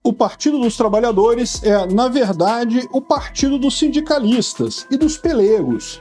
O Partido dos Trabalhadores é, na verdade, o partido dos sindicalistas e dos pelegos.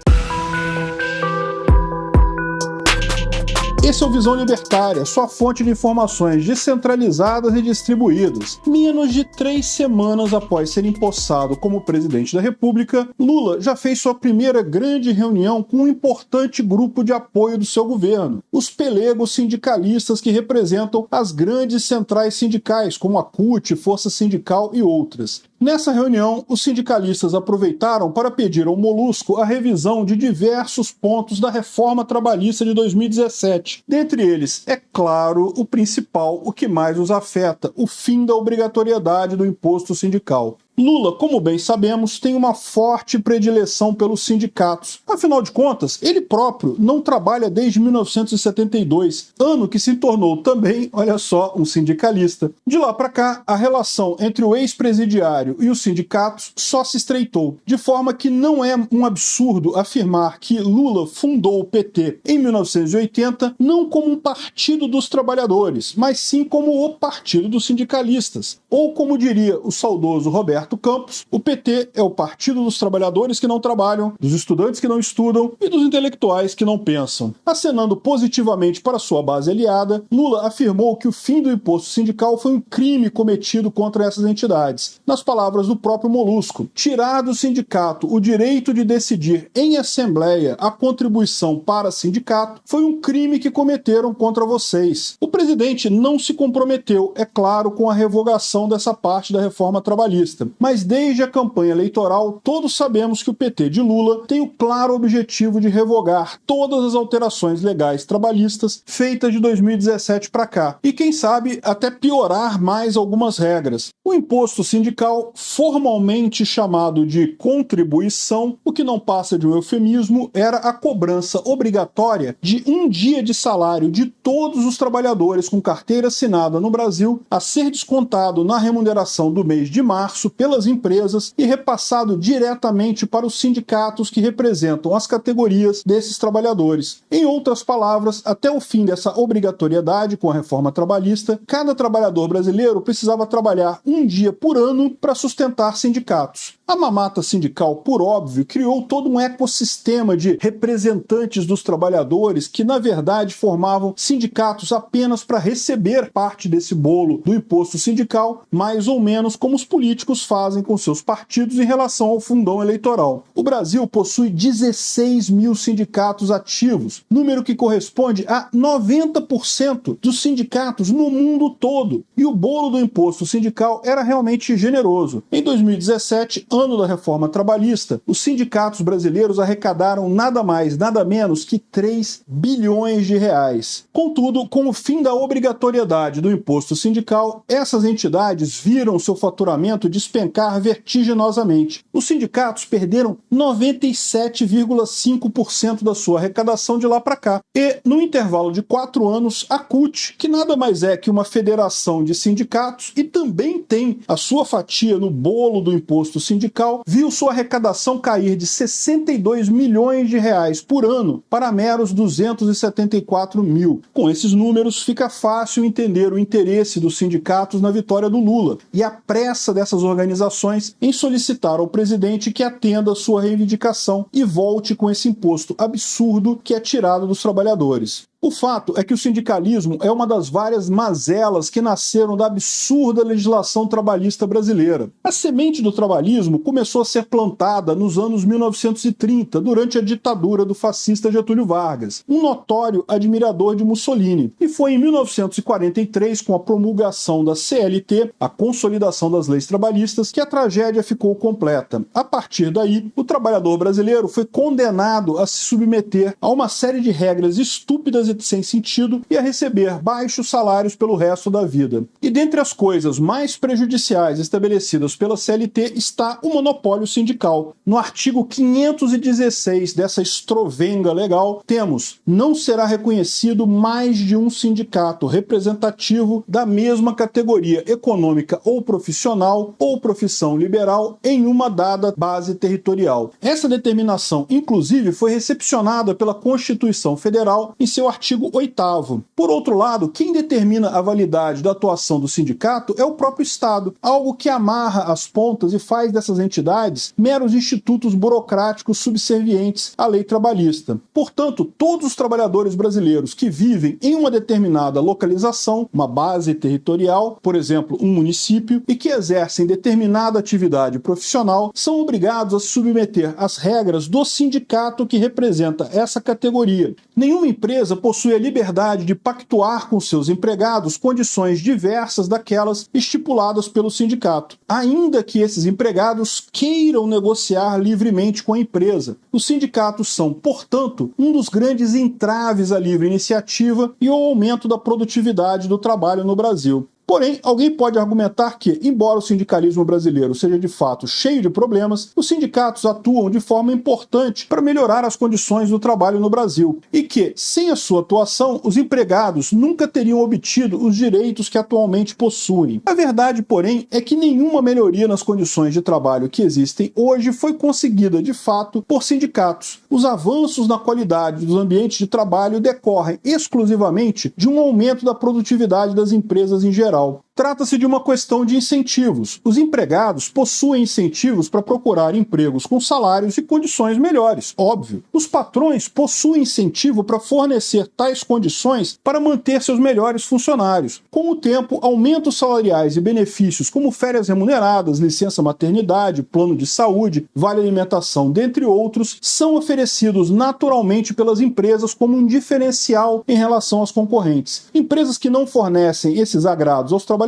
Esse é o Visão Libertária, sua fonte de informações descentralizadas e distribuídas. Menos de 3 semanas após ser empossado como presidente da República, Lula já fez sua primeira grande reunião com um importante grupo de apoio do seu governo, os pelegos sindicalistas que representam as grandes centrais sindicais, como a CUT, Força Sindical e outras. Nessa reunião, os sindicalistas aproveitaram para pedir ao Molusco a revisão de diversos pontos da reforma trabalhista de 2017. Dentre eles, é claro, o principal, o que mais os afeta, o fim da obrigatoriedade do imposto sindical. Lula, como bem sabemos, tem uma forte predileção pelos sindicatos. Afinal de contas, ele próprio não trabalha desde 1972, ano que se tornou também, olha só, um sindicalista. De lá para cá, a relação entre o ex-presidiário e os sindicatos só se estreitou, de forma que não é um absurdo afirmar que Lula fundou o PT em 1980 não como um partido dos trabalhadores, mas sim como o partido dos sindicalistas. Ou como diria o saudoso Roberto Campos, o PT é o partido dos trabalhadores que não trabalham, dos estudantes que não estudam e dos intelectuais que não pensam. Acenando positivamente para sua base aliada, Lula afirmou que o fim do imposto sindical foi um crime cometido contra essas entidades. Nas palavras do próprio Molusco, tirar do sindicato o direito de decidir em assembleia a contribuição para sindicato foi um crime que cometeram contra vocês. O presidente não se comprometeu, é claro, com a revogação dessa parte da reforma trabalhista. Mas desde a campanha eleitoral, todos sabemos que o PT de Lula tem o claro objetivo de revogar todas as alterações legais trabalhistas feitas de 2017 para cá. E quem sabe até piorar mais algumas regras. O imposto sindical, formalmente chamado de contribuição, o que não passa de um eufemismo, era a cobrança obrigatória de um dia de salário de todos os trabalhadores com carteira assinada no Brasil a ser descontado na remuneração do mês de março pelas empresas e repassado diretamente para os sindicatos que representam as categorias desses trabalhadores. Em outras palavras, até o fim dessa obrigatoriedade com a reforma trabalhista, cada trabalhador brasileiro precisava trabalhar um dia por ano para sustentar sindicatos. A mamata sindical, por óbvio, criou todo um ecossistema de representantes dos trabalhadores que, na verdade, formavam sindicatos apenas para receber parte desse bolo do imposto sindical, mais ou menos como os políticos fazem com seus partidos em relação ao fundão eleitoral. O Brasil possui 16 mil sindicatos ativos, número que corresponde a 90% dos sindicatos no mundo todo. E o bolo do imposto sindical era realmente generoso. Em 2017, ano da reforma trabalhista, os sindicatos brasileiros arrecadaram nada mais, nada menos que 3 bilhões de reais. Contudo, com o fim da obrigatoriedade do imposto sindical, essas entidades viram seu faturamento despencar vertiginosamente. Os sindicatos perderam 97,5% da sua arrecadação de lá para cá. E, no intervalo de 4 anos, a CUT, que nada mais é que uma federação de sindicatos e também tem a sua fatia no bolo do imposto sindical, viu sua arrecadação cair de 62 milhões de reais por ano para meros 274 mil. Com esses números, fica fácil entender o interesse dos sindicatos na vitória do Lula e a pressa dessas organizações em solicitar ao presidente que atenda a sua reivindicação e volte com esse imposto absurdo que é tirado dos trabalhadores. O fato é que o sindicalismo é uma das várias mazelas que nasceram da absurda legislação trabalhista brasileira. A semente do trabalhismo começou a ser plantada nos anos 1930, durante a ditadura do fascista Getúlio Vargas, um notório admirador de Mussolini. E foi em 1943, com a promulgação da CLT, a consolidação das leis trabalhistas, que a tragédia ficou completa. A partir daí, o trabalhador brasileiro foi condenado a se submeter a uma série de regras estúpidas e sem sentido e a receber baixos salários pelo resto da vida. E dentre as coisas mais prejudiciais estabelecidas pela CLT está o monopólio sindical. No artigo 516 dessa estrovenga legal, temos: não será reconhecido mais de um sindicato representativo da mesma categoria econômica ou profissional ou profissão liberal em uma dada base territorial. Essa determinação, inclusive, foi recepcionada pela Constituição Federal em seu artigo artigo 8º. Por outro lado, quem determina a validade da atuação do sindicato é o próprio Estado, algo que amarra as pontas e faz dessas entidades meros institutos burocráticos subservientes à lei trabalhista. Portanto, todos os trabalhadores brasileiros que vivem em uma determinada localização, uma base territorial, por exemplo, um município, e que exercem determinada atividade profissional, são obrigados a se submeter às regras do sindicato que representa essa categoria. Nenhuma empresa possui a liberdade de pactuar com seus empregados condições diversas daquelas estipuladas pelo sindicato, ainda que esses empregados queiram negociar livremente com a empresa. Os sindicatos são, portanto, um dos grandes entraves à livre iniciativa e ao aumento da produtividade do trabalho no Brasil. Porém, alguém pode argumentar que, embora o sindicalismo brasileiro seja de fato cheio de problemas, os sindicatos atuam de forma importante para melhorar as condições do trabalho no Brasil e que, sem a sua atuação, os empregados nunca teriam obtido os direitos que atualmente possuem. A verdade, porém, é que nenhuma melhoria nas condições de trabalho que existem hoje foi conseguida de fato por sindicatos. Os avanços na qualidade dos ambientes de trabalho decorrem exclusivamente de um aumento da produtividade das empresas em geral. Trata-se de uma questão de incentivos. Os empregados possuem incentivos para procurar empregos com salários e condições melhores, óbvio. Os patrões possuem incentivo para fornecer tais condições para manter seus melhores funcionários. Com o tempo, aumentos salariais e benefícios como férias remuneradas, licença maternidade, plano de saúde, vale alimentação, dentre outros, são oferecidos naturalmente pelas empresas como um diferencial em relação às concorrentes. Empresas que não fornecem esses agrados aos trabalhadores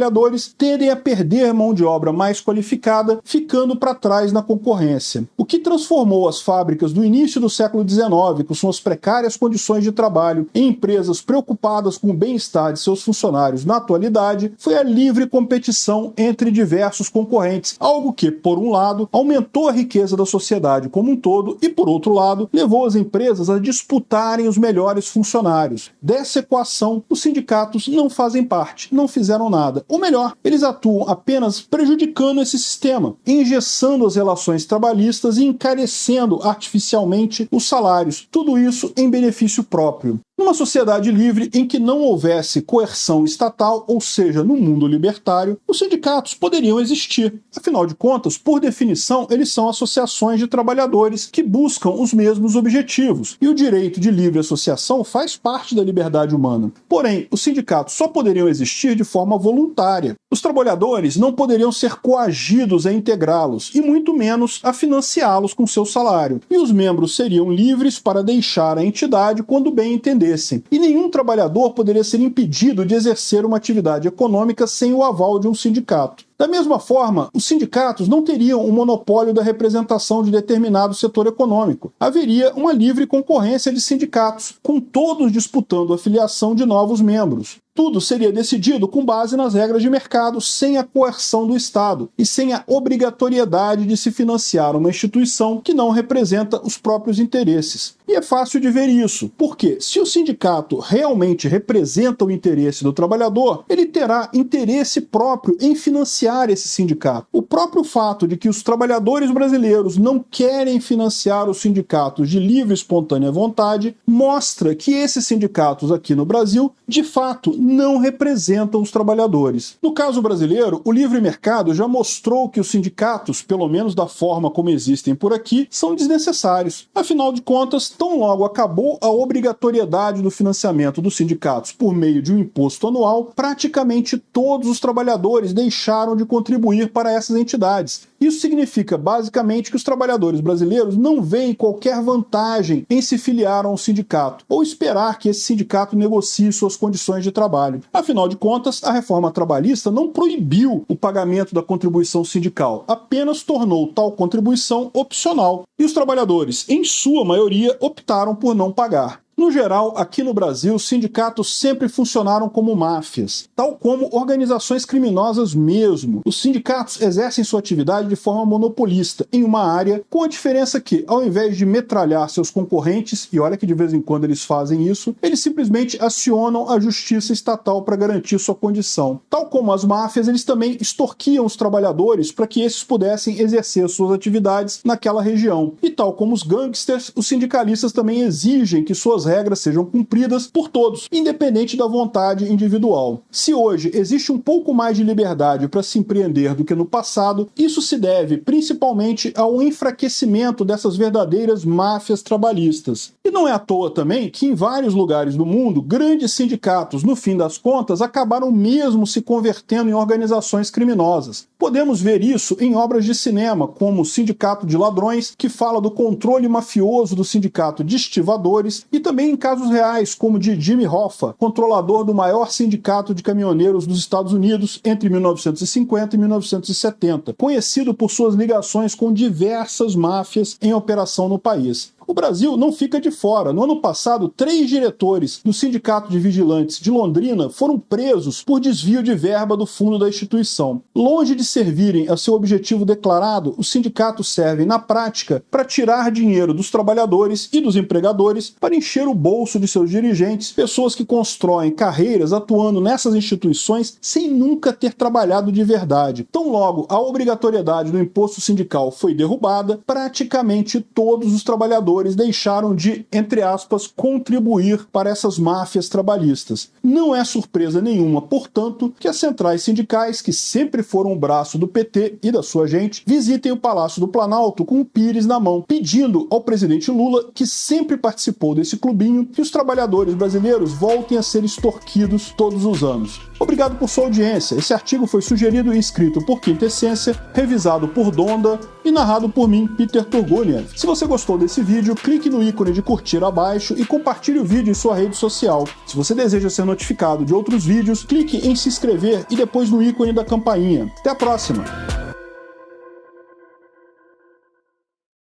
tendem a perder mão de obra mais qualificada, ficando para trás na concorrência. O que transformou as fábricas do início do século XIX, com suas precárias condições de trabalho, em empresas preocupadas com o bem-estar de seus funcionários na atualidade, foi a livre competição entre diversos concorrentes, algo que, por um lado, aumentou a riqueza da sociedade como um todo e, por outro lado, levou as empresas a disputarem os melhores funcionários. Dessa equação, os sindicatos não fazem parte, não fizeram nada. Ou melhor, eles atuam apenas prejudicando esse sistema, engessando as relações trabalhistas e encarecendo artificialmente os salários, tudo isso em benefício próprio. Numa sociedade livre em que não houvesse coerção estatal, ou seja, no mundo libertário, os sindicatos poderiam existir. Afinal de contas, por definição, eles são associações de trabalhadores que buscam os mesmos objetivos, e o direito de livre associação faz parte da liberdade humana. Porém, os sindicatos só poderiam existir de forma voluntária. Os trabalhadores não poderiam ser coagidos a integrá-los, e muito menos a financiá-los com seu salário. E os membros seriam livres para deixar a entidade quando bem entender. E nenhum trabalhador poderia ser impedido de exercer uma atividade econômica sem o aval de um sindicato. Da mesma forma, os sindicatos não teriam um monopólio da representação de determinado setor econômico. Haveria uma livre concorrência de sindicatos, com todos disputando a filiação de novos membros. Tudo seria decidido com base nas regras de mercado, sem a coerção do Estado e sem a obrigatoriedade de se financiar uma instituição que não representa os próprios interesses. E é fácil de ver isso, porque se o sindicato realmente representa o interesse do trabalhador, ele terá interesse próprio em financiar esse sindicato. O próprio fato de que os trabalhadores brasileiros não querem financiar os sindicatos de livre e espontânea vontade mostra que esses sindicatos aqui no Brasil, de fato, não representam os trabalhadores. No caso brasileiro, o livre mercado já mostrou que os sindicatos, pelo menos da forma como existem por aqui, são desnecessários. Afinal de contas, tão logo acabou a obrigatoriedade do financiamento dos sindicatos por meio de um imposto anual, praticamente todos os trabalhadores deixaram de contribuir para essas entidades. Isso significa, basicamente, que os trabalhadores brasileiros não veem qualquer vantagem em se filiar a um sindicato, ou esperar que esse sindicato negocie suas condições de trabalho. Afinal de contas, a reforma trabalhista não proibiu o pagamento da contribuição sindical, apenas tornou tal contribuição opcional. E os trabalhadores, em sua maioria, optaram por não pagar. No geral, aqui no Brasil, sindicatos sempre funcionaram como máfias, tal como organizações criminosas mesmo. Os sindicatos exercem sua atividade de forma monopolista, em uma área, com a diferença que, ao invés de metralhar seus concorrentes, e olha que de vez em quando eles fazem isso, eles simplesmente acionam a justiça estatal para garantir sua condição. Tal como as máfias, eles também extorquiam os trabalhadores para que esses pudessem exercer suas atividades naquela região. E tal como os gangsters, os sindicalistas também exigem que suas as regras sejam cumpridas por todos, independente da vontade individual. Se hoje existe um pouco mais de liberdade para se empreender do que no passado, isso se deve principalmente ao enfraquecimento dessas verdadeiras máfias trabalhistas. E não é à toa também que em vários lugares do mundo, grandes sindicatos, no fim das contas, acabaram mesmo se convertendo em organizações criminosas. Podemos ver isso em obras de cinema, como o Sindicato de Ladrões, que fala do controle mafioso do Sindicato de Estivadores, e também em casos reais, como o de Jimmy Hoffa, controlador do maior sindicato de caminhoneiros dos Estados Unidos entre 1950 e 1970, conhecido por suas ligações com diversas máfias em operação no país. O Brasil não fica de fora. No ano passado, 3 diretores do Sindicato de Vigilantes de Londrina foram presos por desvio de verba do fundo da instituição. Longe de servirem a seu objetivo declarado, os sindicatos servem, na prática, para tirar dinheiro dos trabalhadores e dos empregadores para encher o bolso de seus dirigentes, pessoas que constroem carreiras atuando nessas instituições sem nunca ter trabalhado de verdade. Tão logo a obrigatoriedade do imposto sindical foi derrubada, praticamente todos os trabalhadores deixaram de, entre aspas, contribuir para essas máfias trabalhistas. Não é surpresa nenhuma, portanto, que as centrais sindicais, que sempre foram o braço do PT e da sua gente, visitem o Palácio do Planalto com o pires na mão, pedindo ao presidente Lula, que sempre participou desse clubinho, que os trabalhadores brasileiros voltem a ser extorquidos todos os anos. Obrigado por sua audiência. Esse artigo foi sugerido e escrito por Quinta Essência, revisado por Donda e narrado por mim, Peter Turguniev. Se você gostou desse vídeo, clique no ícone de curtir abaixo e compartilhe o vídeo em sua rede social. Se você deseja ser notificado de outros vídeos, clique em se inscrever e depois no ícone da campainha. Até a próxima!